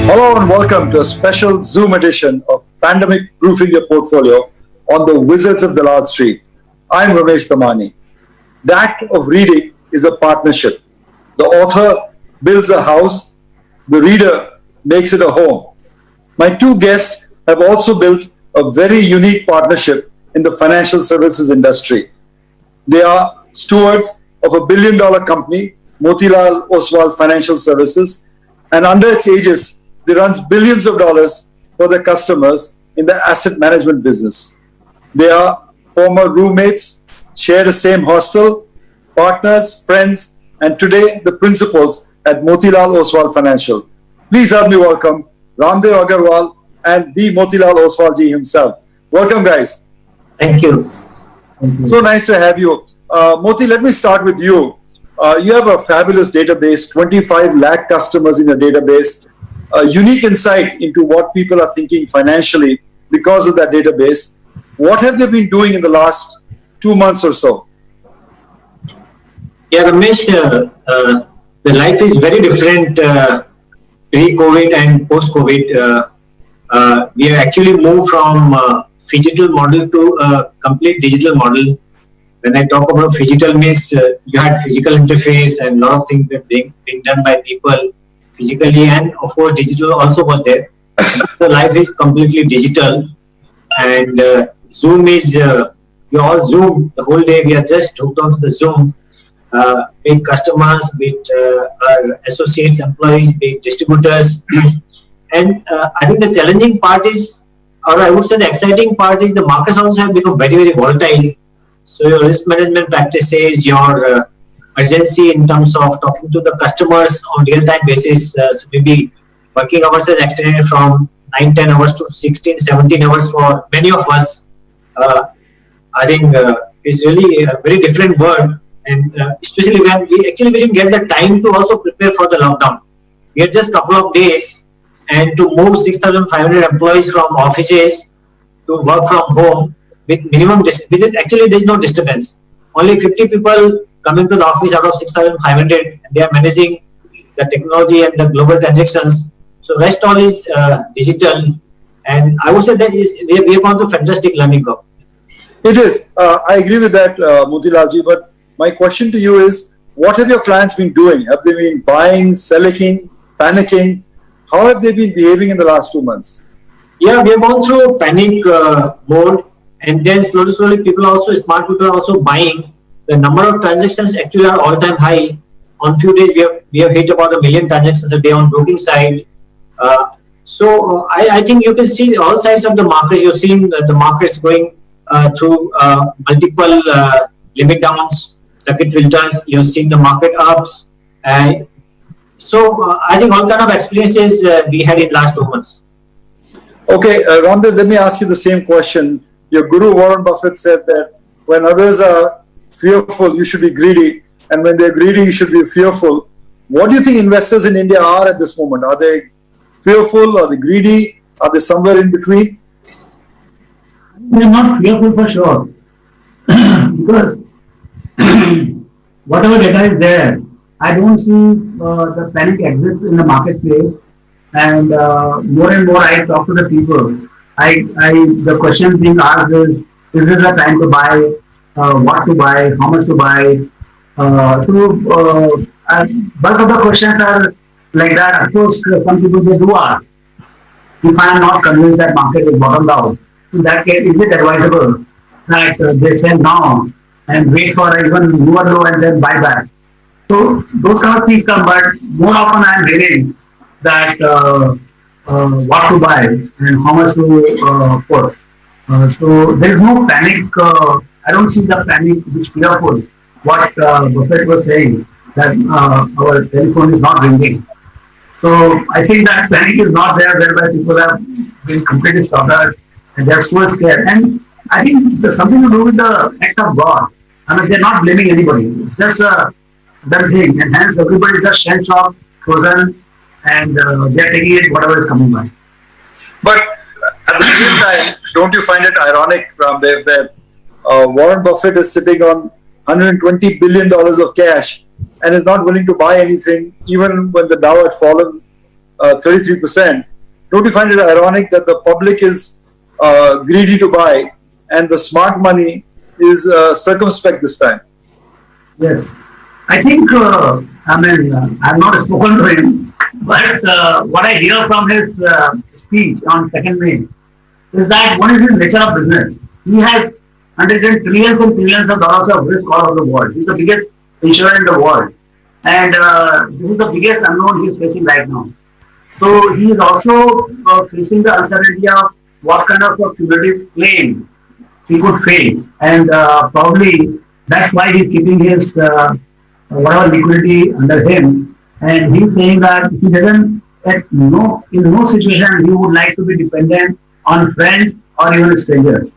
Hello and welcome to a special Zoom edition of Pandemic Proofing Your Portfolio on the Wizards of Dalal Street. I'm Ramesh Damani. The act of reading is a partnership. The author builds a house, the reader makes it a home. My two guests have also built a very unique partnership in the financial services industry. They are stewards of a billion-dollar company, Motilal Oswal Financial Services, and under its aegis, they run billions of dollars for their customers in the asset management business. They are former roommates, share the same hostel, partners, friends, and today the principals at Motilal Oswal Financial. Please help me welcome Raamdeo Agrawal and the Motilal Oswal ji himself. Welcome, guys. Thank you. So nice to have you. Moti, let me start with you. You have a fabulous database, 25 lakh customers in your database, a unique insight into what people are thinking financially because of that database. What have they been doing in the last 2 months or so? Yeah, Ramesh, the life is very different pre-COVID and post-COVID. We have actually moved from phygital model to a complete digital model. When I talk about phygital means you had physical interface and a lot of things were being done by people physically, and of course digital also was there. The life is completely digital, and Zoom is we all Zoom the whole day. We are just hooked onto the Zoom with customers, with our associates, employees, with distributors. And I think the challenging part is, or I would say the exciting part is, the markets also have become very, very volatile. So your risk management practices, your urgency in terms of talking to the customers on real-time basis, so maybe working hours is extended from 9-10 hours to 16-17 hours for many of us. I think it's really a very different world, and especially when we didn't get the time to also prepare for the lockdown. We had just a couple of days, and to move 6,500 employees from offices to work from home with minimum distance, actually there is no disturbance. Only 50 people coming to the office out of 6,500, they are managing the technology and the global transactions. So rest all is digital, and I would say that we have gone through fantastic learning curve. It is. I agree with that, Motilalji, but my question to you is, what have your clients been doing? Have they been buying, selling, panicking? How have they been behaving in the last 2 months? Yeah, we have gone through panic mode, and then slowly people also, smart people are also buying. The number of transactions actually are all-time high. On few days we have hit about 1 million transactions a day on broking side. So I think you can see all sides of the market. You've seen the markets going through multiple limit downs, circuit filters. You've seen the market ups. So I think all kind of experiences we had in last 2 months. Okay, Raamdeo, let me ask you the same question. Your guru Warren Buffett said that when others are fearful, you should be greedy, and when they're greedy, you should be fearful. What do you think investors in India are at this moment? Are they fearful? Are they greedy? Are they somewhere in between? They're not fearful for sure, because whatever data is there, I don't see the panic exists in the marketplace. And more and more I talk to the people, the question being asked is this the time to buy, what to buy, how much to buy? Bulk of the questions are like that. Of course, some people they do ask, if I am not convinced that market is bottomed out, in that case, is it advisable that they sell now and wait for even lower low and then buy back? So those kind of things come, but more often I am reading that what to buy and how much to put. So there is no panic. I don't see the panic which is fearful. What Buffett was saying, that our telephone is not ringing. So I think that panic is not there, whereby people have been completely staggered and they are so scared. And I think there's something to do with the act of God. I mean, they're not blaming anybody. It's just a done thing, and hence everybody is just shell shocked, frozen, and they're taking it whatever is coming by. But at the same time, don't you find it ironic, Raamdeo, that Warren Buffett is sitting on $120 billion of cash and is not willing to buy anything, even when the Dow had fallen 33%. Don't you find it ironic that the public is greedy to buy and the smart money is circumspect this time? Yes. I think, I've not spoken to him, but what I hear from his speech on 2nd May is that what is his nature of business? He has undertaken trillions and trillions of dollars of risk all over the world. He's the biggest insurer in the world. And this is the biggest unknown he is facing right now. So he is also facing the uncertainty of what kind of a cumulative claim he could face. And probably that's why he's keeping his whatever liquidity under him. And he's saying that he doesn't, in no situation he would like to be dependent on friends or even strangers.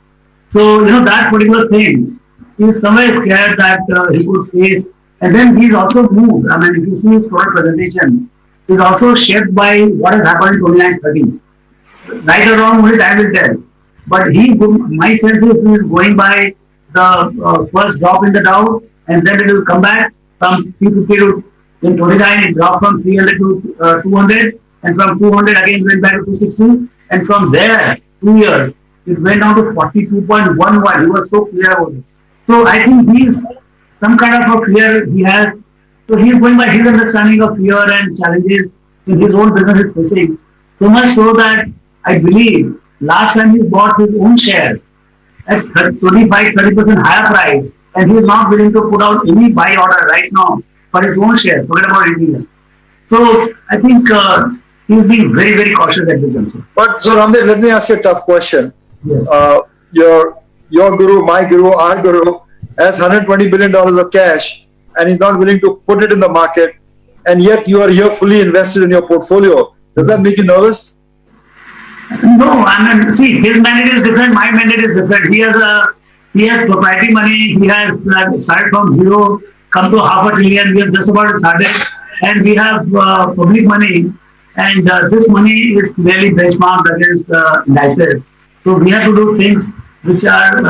So, that particular thing, he's somewhere scared that he could face. And then he's also moved. If you see his product presentation, he's also shaped by what has happened in 29-30. Right or wrong, only time will tell. But my sense is he is going by the first drop in the Dow, and then it will come back from 350 to in 29, it dropped from 300 to 200, and from 200 again went back to 260, and from there, 2 years, it went down to 42.11. He was so clear about it. So I think he's some kind of a fear he has. So he's going by his understanding of fear and challenges in his own business is facing. So much so that I believe last time he bought his own shares at 25-30% higher price, and he is not willing to put out any buy order right now for his own shares. Forget about anything else. So I think he's being very, very cautious at this juncture. But so Raamdeo, let me ask you a tough question. Yes. Your guru, my guru, our guru has $120 billion of cash, and he's not willing to put it in the market, and yet you are here fully invested in your portfolio. Does that make you nervous? No, see, his mandate is different, my mandate is different. He has proprietary money, he has started from zero, come to $500 billion, we have just about started, and we have public money, and this money is clearly benchmarked against indices. So we have to do things which are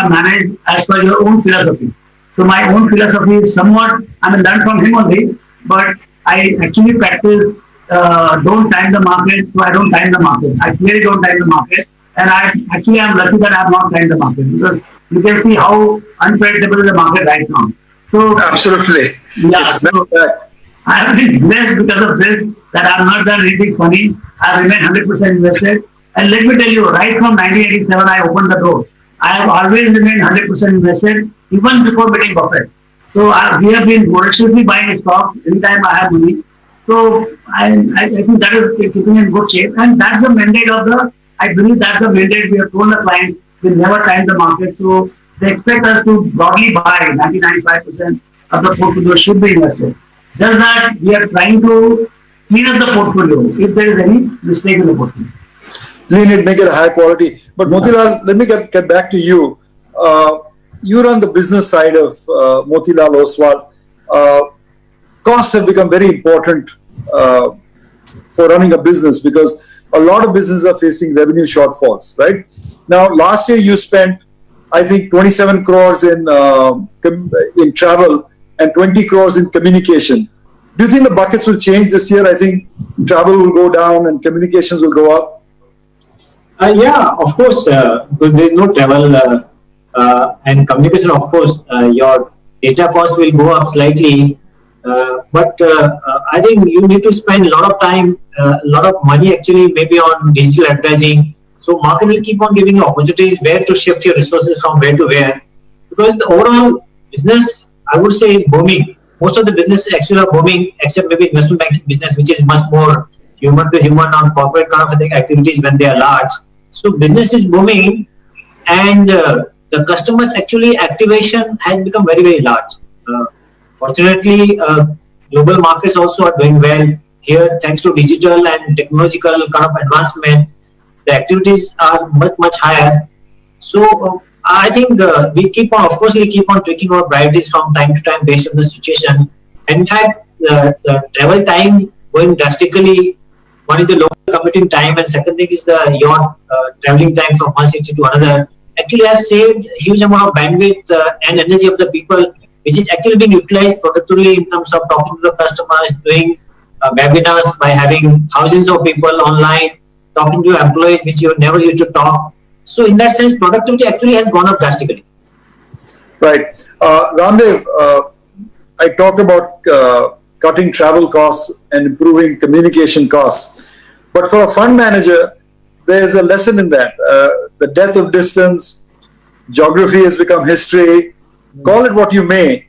managed as per your own philosophy. So my own philosophy is somewhat, learned from him only, but I actually practice don't time the market, so I don't time the market. I clearly don't time the market, and I'm lucky that I have not timed the market, because you can see how unpredictable is the market right now. So absolutely, yeah. So I have been blessed because of this, that I have not done anything funny. I have remained 100% invested, and let me tell you, right from 1987, I opened the door. I have always remained 100% invested, even before meeting Buffett. So we have been voraciously buying stocks anytime I have money. So I think that is keeping in good shape, and that's the mandate I believe that's the mandate we have told the clients. We never time the market, so they expect us to broadly buy 90-95% of the portfolio should be invested. Just that we are trying to clean up the portfolio if there is any mistake in the portfolio. Clean it, make it high quality. But Motilal, let me get back to you. You run the business side of Motilal Oswal. Costs have become very important for running a business, because a lot of businesses are facing revenue shortfalls, right? Now, last year you spent, I think, 27 crores in travel and 20 crores in communication. Do you think the buckets will change this year? I think travel will go down and communications will go up. Yeah, of course, because there is no travel and communication. Of course, your data cost will go up slightly. But I think you need to spend a lot of time, a lot of money actually maybe on digital advertising. So market will keep on giving you opportunities where to shift your resources from where to where. Because the overall business, I would say, is booming. Most of the businesses actually are booming, except maybe investment banking business, which is much more human to human on corporate kind of activities when they are large. So business is booming, and the customers actually activation has become very, very large. Fortunately, global markets also are doing well here, thanks to digital and technological kind of advancement. The activities are much, much higher. So I think we keep on tweaking our priorities from time to time based on the situation. In fact, the travel time going drastically. One is the local commuting time, and second thing is your traveling time from one city to another. Actually, have saved a huge amount of bandwidth and energy of the people, which is actually being utilized productively in terms of talking to the customers, doing webinars, by having thousands of people online talking to employees which you never used to talk. So in that sense, productivity actually has gone up drastically. Right. Raamdeo, I talked about cutting travel costs and improving communication costs. But for a fund manager, there's a lesson in that. The death of distance, geography has become history. Call it what you may.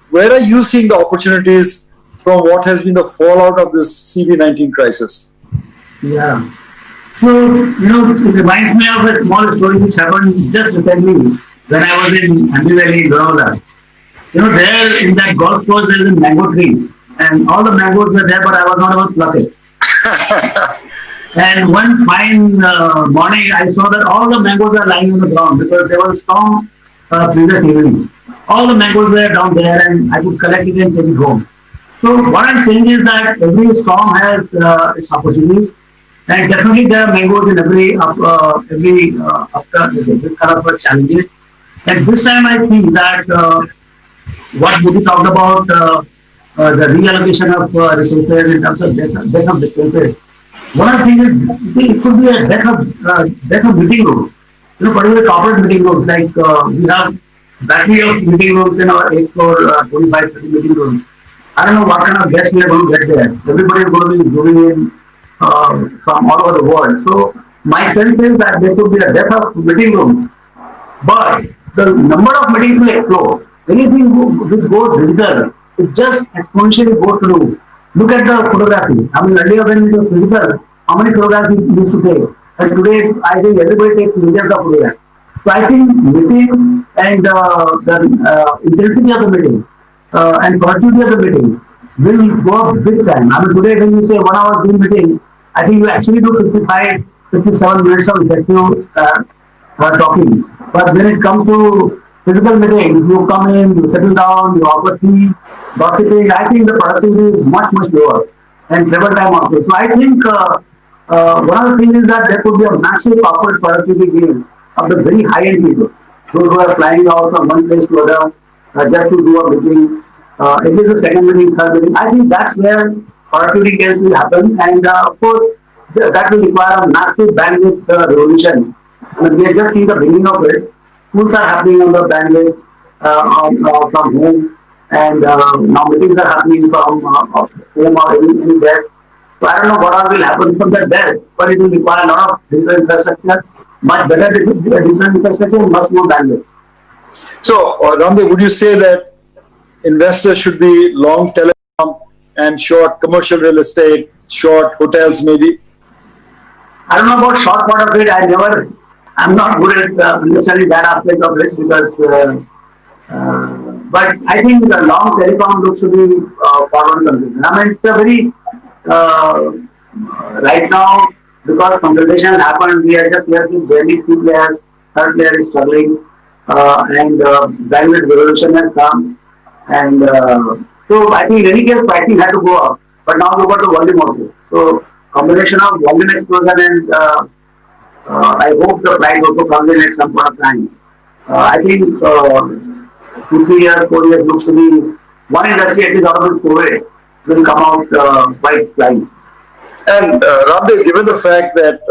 Where are you seeing the opportunities from what has been the fallout of this CV-19 crisis? Yeah. So, it reminds me of a small story which happened just recently when I was in MD Dalal. There in that golf course there is a mango tree, and all the mangoes were there, but I was not able to pluck it. And one fine morning, I saw that all the mangoes are lying on the ground because there was a storm previous evening. All the mangoes were down there, and I could collect it and take it home. So what I'm saying is that every storm has its opportunities, and definitely there are mangoes in every after this kind of challenges. And this time I see that what Modi talked about the reallocation of resources in terms of death of distances. One of the things is it could be a death of meeting rooms. Particularly corporate meeting rooms, like we have battery of meeting rooms in our 8th floor, 25, 30 meeting rooms. I don't know what kind of guests we are going to get there. Everybody is going to be moving in from all over the world. So my sense is that there could be a death of meeting rooms, but the number of meetings will explode. Anything which goes digital, it just exponentially goes through. Look at the photography. I mean, earlier when it was physical, how many photographs we used to take? And today, I think everybody takes millions of photographs. So I think meeting and the intensity of the meeting and productivity of the meeting will go up big time. I mean, today when you say 1 hour Zoom meeting, I think you actually do 55, 57 minutes of effective talking. But when it comes to physical meetings, you come in, you settle down, you offer tea, gossiping. I think the productivity is much, much lower and travel time also. So I think one of the things is that there could be a massive corporate productivity gain of the very high-end people. Those who are flying out from one place to another just to do a meeting. It is a second meeting, third meeting. I think that's where productivity gains will happen. And of course, that will require a massive bandwidth revolution. And we have just seen the beginning of it. Schools are happening on the bandwidth from home, and now meetings are happening from home or any desk. So I don't know what all will happen from that desk, but it will require a lot of digital infrastructure, much better digital infrastructure, and much more bandwidth. So, Raamdeo, would you say that investors should be long telecom and short commercial real estate, short hotels maybe? I don't know about short part of it. I'm not good at understanding that aspect of it because, but I think the long telecom looks to be forward consistent. I mean, it's a very, right now, because consolidation has happened, we are just seeing barely 2 players, third player is struggling, and bandwidth revolution has come. And so I think in any case, pricing had to go up, but now we've got the volume also. So, combination of volume explosion and I hope the price also comes in at some point of time. I think 2, 3 years, 4 years looks to be one industry at least out of this COVID will come out quite flying. And Raamdeo, given the fact that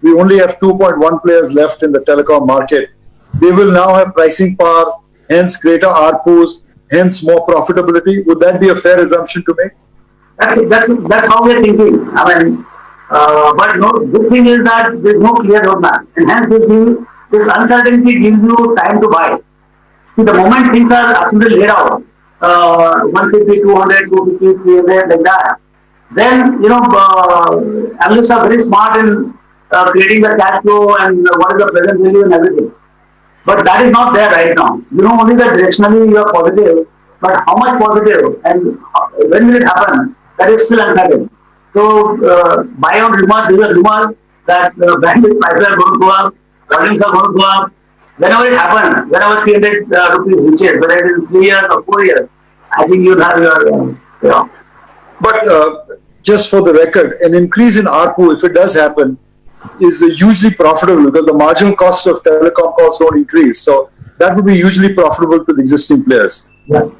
we only have 2.1 players left in the telecom market, they will now have pricing power, hence greater ARPUs, hence more profitability. Would that be a fair assumption to make? That's how we're thinking. I mean, but no, good thing is that there's no clear roadmap, and hence this uncertainty gives you time to buy. See, the moment things are absolutely laid out, 150, 200, 250, 300, like that, then analysts are very smart in creating the cash flow and what is the present value and everything. But that is not there right now. You know only that directionally you are positive, but how much positive and when will it happen? That is still uncertain. So, buy on rumors, there is a rumor that bandwidth prices are going to go up, volumes are going to go up. Whenever it happens, whenever 300 rupees reaches, whether it is 3 years or 4 years, I think you'll have your, But just for the record, an increase in ARPU, if it does happen, is hugely profitable because the marginal cost of telecom calls don't increase. So that would be hugely profitable to the existing players. Yeah.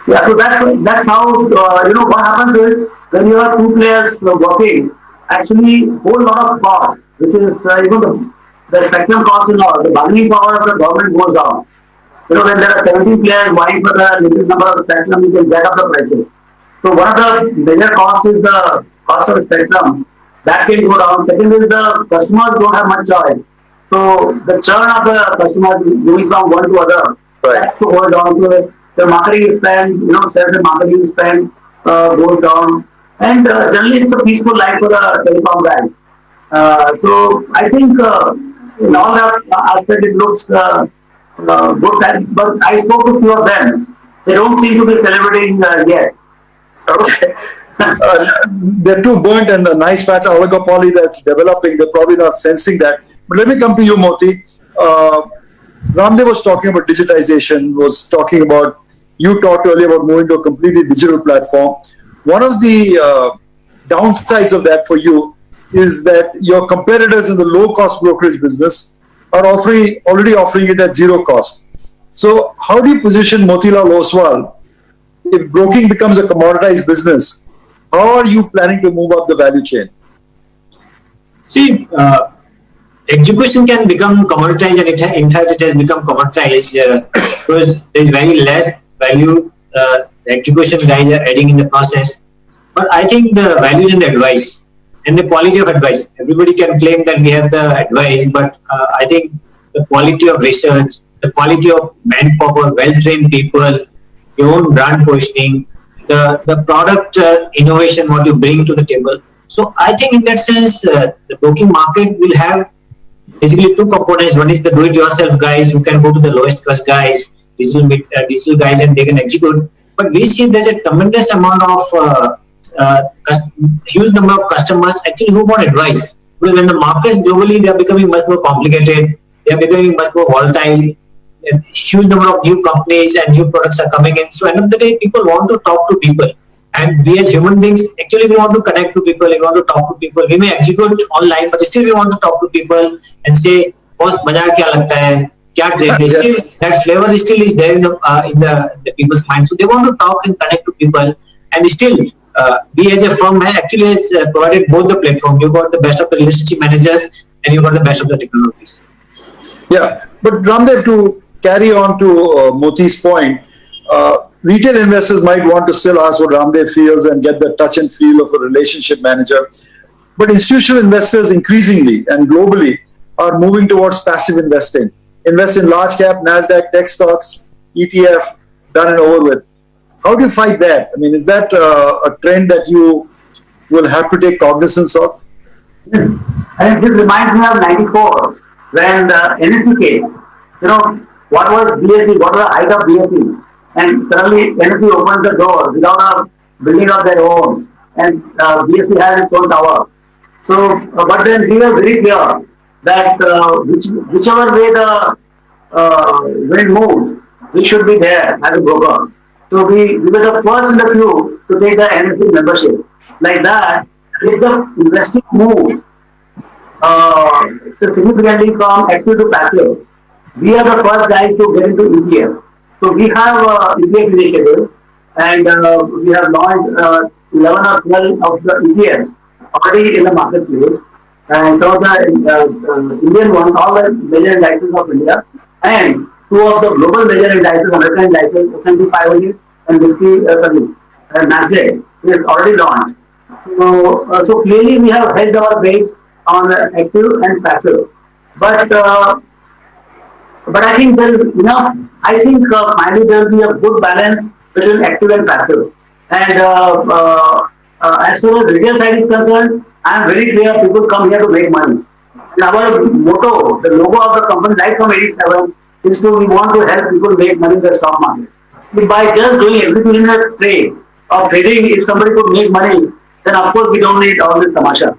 Yeah, so that's how, what happens is, when you have two players working, actually whole lot of cost, which is the spectrum cost and all, the bargaining power of the government goes down. When there are 70 players vying for the limited number of spectrum, you can jack up the prices. So one of the major costs is the cost of spectrum. That can go down. Second is the customers don't have much choice. So the churn of the customers moving from one to other has to hold on to it. The marketing spend, sales and marketing spend goes down. And generally it's a peaceful life for the telecom guys. So I think in all that aspect it looks good. But I spoke to few of them. They don't seem to be celebrating yet. Okay. They're too burnt and the nice fat oligopoly that's developing, they're probably not sensing that. But let me come to you, Moti. Raamdeo was talking about digitization, was talking about, you talked earlier about moving to a completely digital platform. One of the downsides of that for you is that your competitors in the low-cost brokerage business are already offering it at zero cost. So how do you position Motilal Oswal if broking becomes a commoditized business? How are you planning to move up the value chain? See, execution can become commoditized, and in fact it has become commoditized because there is very less value the execution guys are adding in the process. But I think the value is in the advice and the quality of advice. Everybody can claim that we have the advice, but I think the quality of research, the quality of manpower, well-trained people, your own brand positioning, the product innovation, what you bring to the table. So I think in that sense, the broking market will have basically two components. One is the do-it-yourself guys who can go to the lowest cost guys, digital guys, and they can execute. But we see there's a tremendous amount of huge number of customers actually who want advice. Because when the markets globally, they are becoming much more complicated, they are becoming much more volatile. A huge number of new companies and new products are coming in. So end of the day, people want to talk to people. And we as human beings, actually we want to connect to people, we want to talk to people. We may execute online, but still we want to talk to people and say, boss, bazaar kya lagta hai? Kya trade is? Still, that flavor still is there in the people's mind. So they want to talk and connect to people. And still, we as a firm actually has provided both the platform. You got the best of the relationship managers and you got the best of the technologies. Yeah, but Raamdeo, to carry on to Moti's point, retail investors might want to still ask what Raamdeo feels and get the touch and feel of a relationship manager. But institutional investors increasingly and globally are moving towards passive investing. Invest in large cap, NASDAQ, tech stocks, ETF, done and over with. How do you fight that? I mean, is that a trend that you will have to take cognizance of? Yes. I think this reminds me of 94 when the NSE came. What was BSE? What was the height of BSE? And suddenly NSE opens the door without a building of their own, and BSE has its own tower. So, but then we were very clear that whichever way the wind moves, we should be there as a broker. So we were the first in the queue to take the NSE membership. Like that, if the investing moves significantly from active to passive, we are the first guys to get into ETF. So we have ETF initiative, and we have launched 11 or 12 of the ETFs already in the marketplace. And some of the Indian ones, all the major indices of India, and two of the global major indices, American indices, S&P 500 and NASDAQ, is already launched. So clearly we have hedged our base on active and passive. But I think there is enough. I think finally there will be a good balance between active and passive. And as far as retail side is concerned, I am very clear people come here to make money. And our motto, the logo of the company, right from 87, is to we want to help people make money in the stock market. If by just doing everything in a trade or trading, if somebody could make money, then of course we don't need all this tamasha.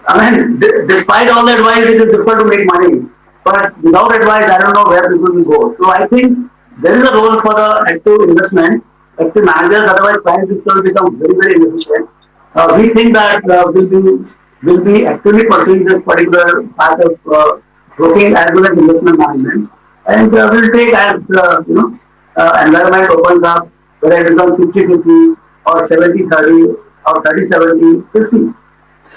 I mean, despite all the advice, it is difficult to make money. But without advice, I don't know where people will go. So I think there is a role for the active investment, active managers. Otherwise, clients will become very, very inefficient. We think that will be actively pursuing this particular path of broking as well as investment management, and we'll take as environment opens up, whether it becomes 50-50 or 70-30 or 30-70-50.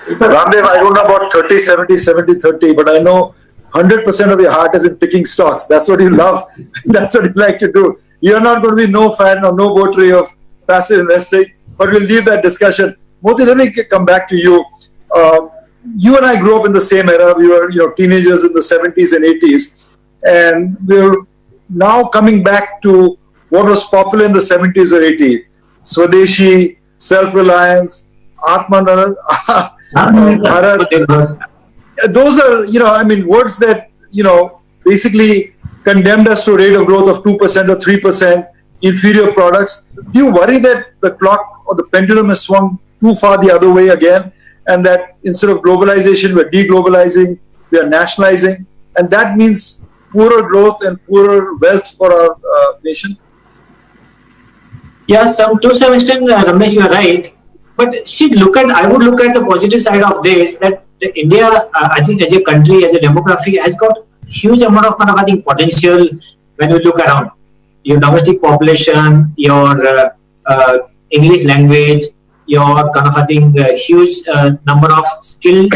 Ramdev, I don't know about 30-70, 70-30, but I know 100% of your heart is in picking stocks. That's what you love. That's what you like to do. You're not going to be no fan or no votary of passive investing, but we'll leave that discussion. Moti, let me come back to you. You and I grew up in the same era. We were, teenagers in the 70s and 80s, and we're now coming back to what was popular in the 70s or 80s: Swadeshi, self-reliance, Atman. Those are, words that, basically condemned us to a rate of growth of 2% or 3%, inferior products. Do you worry that the clock or the pendulum has swung too far the other way again, and that instead of globalization, we're deglobalizing, we are nationalizing, and that means poorer growth and poorer wealth for our nation? Yes, to some extent, Ramesh, you are right. But I would look at the positive side of this, that India, I think as a country, as a demography, has got huge amount of potential when you look around. Your domestic population, your English language, your huge number of skill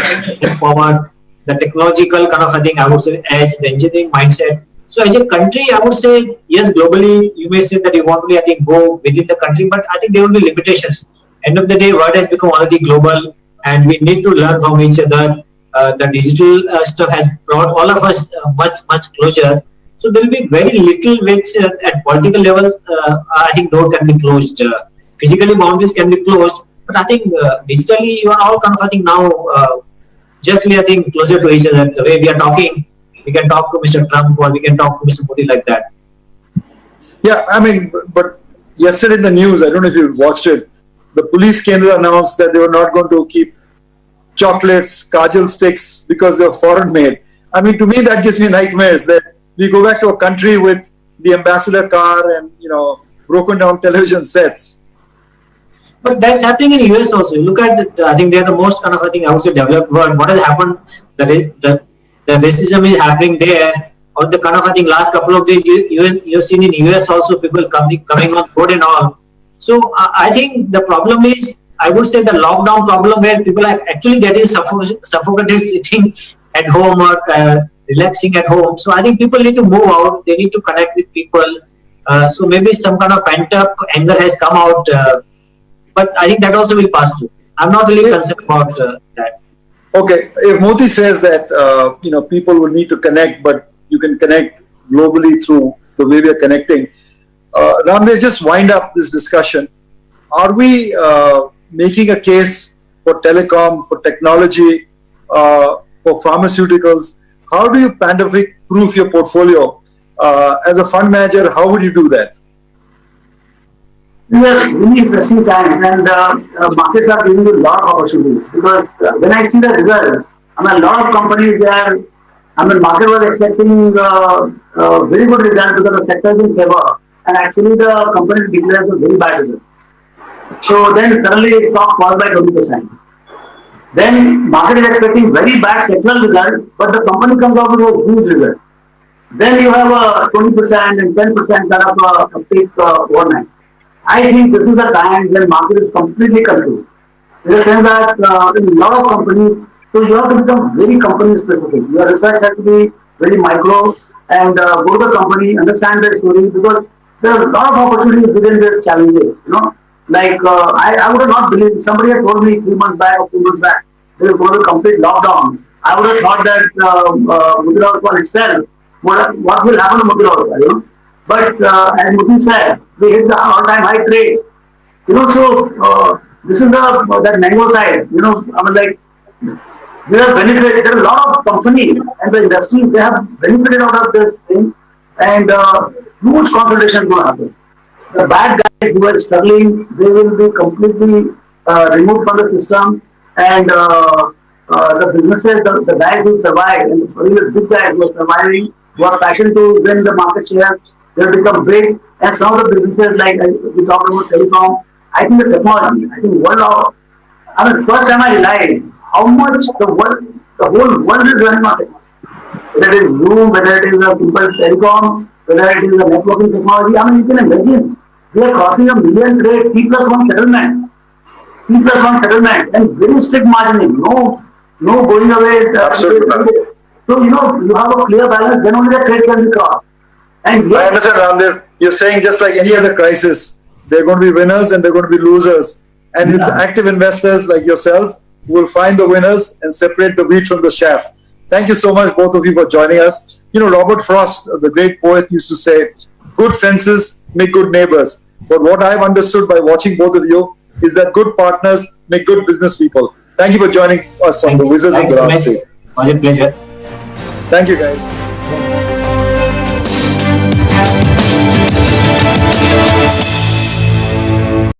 power, the technological I would say, edge, the engineering mindset. So as a country, I would say, yes, globally, you may say that you want to go within the country, but I think there will be limitations. End of the day, world has become already global, and we need to learn from each other. The digital stuff has brought all of us much closer. So there will be very little which at political levels, I think door can be closed. Physically boundaries can be closed, but I think digitally you are all now justly closer to each other. The way we are talking, we can talk to Mr. Trump or we can talk to Mr. Modi like that. Yeah, but yesterday in the news, I don't know if you watched it, the police came to announce that they were not going to keep chocolates, kajal sticks because they were foreign made. To me, that gives me nightmares that we go back to a country with the ambassador car and, broken down television sets. But that's happening in US also. You look at I think they're the most I would say developed world. What has happened? The racism is happening there. Or the last couple of days you've seen in US also people coming on board and all. So I think the problem is, I would say, the lockdown problem, where people are actually getting suffocated sitting at home or relaxing at home. So I think people need to move out. They need to connect with people. So maybe some kind of pent up anger has come out. But I think that also will pass through. I'm not really concerned about that. Okay, if Modi says that people will need to connect, but you can connect globally through the way we are connecting. Raamdev, just wind up this discussion. Are we making a case for telecom, for technology, for pharmaceuticals? How do you pandemic-proof your portfolio? As a fund manager, how would you do that? These are really interesting times, and markets are giving you a lot of opportunities, because when I see the results, a lot of companies there, market was expecting very good results because the sector is in favor, and actually the company declares a very bad result. So then suddenly the stock falls by 20%. Then market is expecting very bad sectoral result, but the company comes out with a huge result. Then you have a 20% and 10% a peak overnight. I think this is the time when market is completely confused. In the sense that in a lot of companies, so you have to become very company specific. Your research has to be very micro, and go to the company, understand their story, because there are a lot of opportunities within this challenges. I would have not believed, somebody had told me 3 months back or 2 months back, there is going to be a complete lockdown. I would have thought that Motilal Oswal itself, what will happen to Motilal Oswal, But as Moti said, we hit the all-time high trades. So this is that mango side. They have benefited. There are a lot of companies and the industry, they have benefited out of this thing, and huge consolidation will happen. The bad guys who are struggling, they will be completely removed from the system, and the businesses, the guys who survive, and the big guys who are surviving, who are passionate to win the market share, they have become big. And some of the businesses, like we talked about telecom, I think the technology, first time I realized how much the whole world is running on technology. Whether it is Zoom, whether it is a simple telecom, whether it is a networking technology, you can imagine, we are crossing 1 million trade, T+1 settlement. T+1 settlement and very strict margining. No going away. Absolutely. So, you have a clear balance, then only the trade can be crossed. And I understand, Raamdeo. You're saying just like any other crisis, there are going to be winners and there are going to be losers. And it's active investors like yourself who will find the winners and separate the wheat from the chaff. Thank you so much, both of you, for joining us. Robert Frost, the great poet, used to say, good fences make good neighbors. But what I've understood by watching both of you is that good partners make good business people. Thank you for joining us on the Wizards of Dalal Street. It's a pleasure. Thank you, guys.